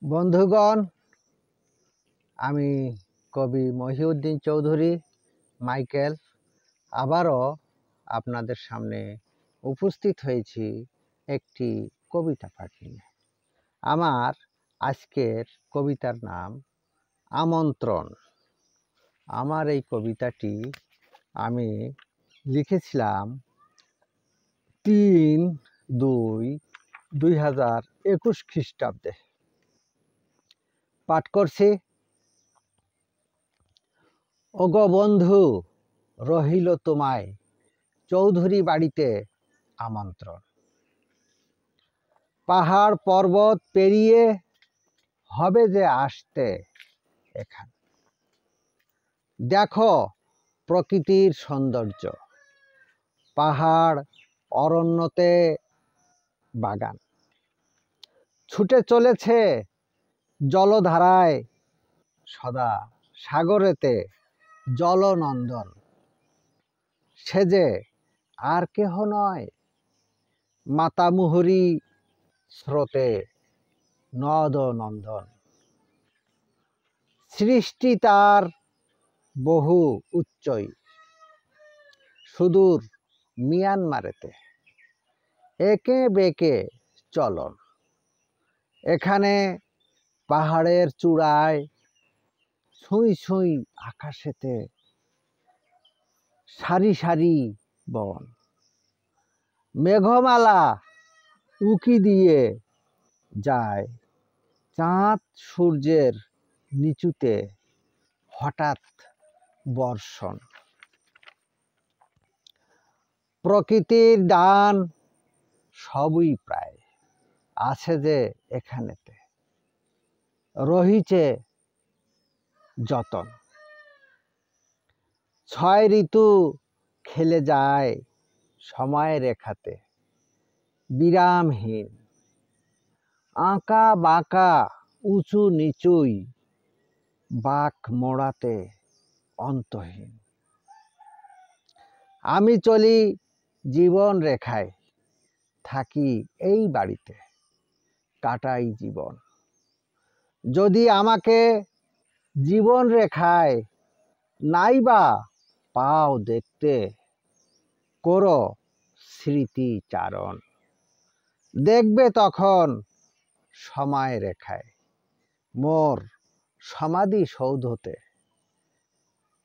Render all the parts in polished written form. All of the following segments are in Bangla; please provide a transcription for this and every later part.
বন্ধুগণ, আমি কবি মহিউদ্দিন চৌধুরী মাইকেল আবারও আপনাদের সামনে উপস্থিত হয়েছি একটি কবিতা পাঠ নিয়ে। আমার আজকের কবিতার নাম আমন্ত্রণ। আমার এই কবিতাটি আমি লিখেছিলাম ৩-২-২০২১ খ্রিস্টাব্দে। পাঠ করছি। ওগো বন্ধু, রহিল তোমায় চৌধুরী বাড়িতে আমন্ত্রণ। পাহাড় পর্বত পেরিয়ে হবে যে আসতে এখানে। দেখো প্রকৃতির সৌন্দর্য, পাহাড় অরণ্যতে বাগান, ছুটে চলেছে জলধারায় সদা, সাগরেতে জলনন্দন। সে যে আর কেহ নয়, মাতামুহুরী স্রোতে নদ নন্দন। সৃষ্টি তার বহু উচ্চই, সুদূর মিয়ানমারেতে একে বেঁকে চলন। এখানে পাহাড়ের চূড়ায় ছুঁই ছুঁই আকাশেতে সারি সারি বন। মেঘমালা উকি দিয়ে যায় চাঁদ সূর্যের নিচুতে হঠাৎ বর্ষণ। প্রকৃতির দান সবই প্রায় আছে যে এখানেতে, রহিছে যতন। ৬ ঋতু খেলে যায় সময় রেখাতে বিরামহীন। আঁকা বাঁকা উঁচু নিচুই বাঁক মোড়াতে অন্তহীন। আমি চলি জীবন রেখায়, থাকি এই বাড়িতে, কাটাই জীবন। যদি আমাকে জীবন রেখায় নাইবা পাও দেখতে, করো স্মৃতিচারণ। দেখবে তখন সময় রেখায় মোর সমাধি সৌধতে,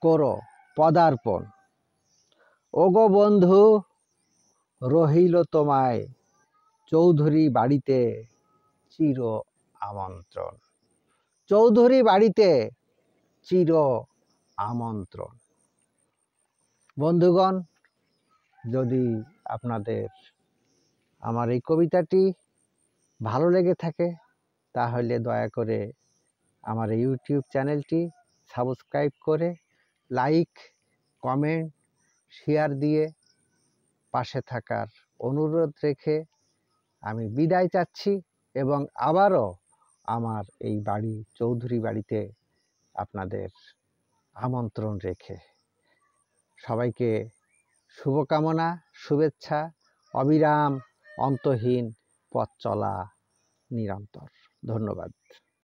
করো পদার্পণ। ওগো বন্ধু, রহিল তোমায় চৌধুরী বাড়িতে চির আমন্ত্রণ। চৌধুরী বাড়িতে চির আমন্ত্রণ। বন্ধুগণ, যদি আপনাদের আমার এই কবিতাটি ভালো লেগে থাকে তাহলে দয়া করে আমার এই ইউটিউব চ্যানেলটি সাবস্ক্রাইব করে লাইক, কমেন্ট, শেয়ার দিয়ে পাশে থাকার অনুরোধ রেখে আমি বিদায় চাচ্ছি এবং আবারও আমার এই বাড়ি চৌধুরী বাড়িতে আপনাদের আমন্ত্রণ রেখে সবাইকে শুভকামনা, শুভেচ্ছা, অবিরাম অন্তহীন পথ চলা নিরন্তর। ধন্যবাদ।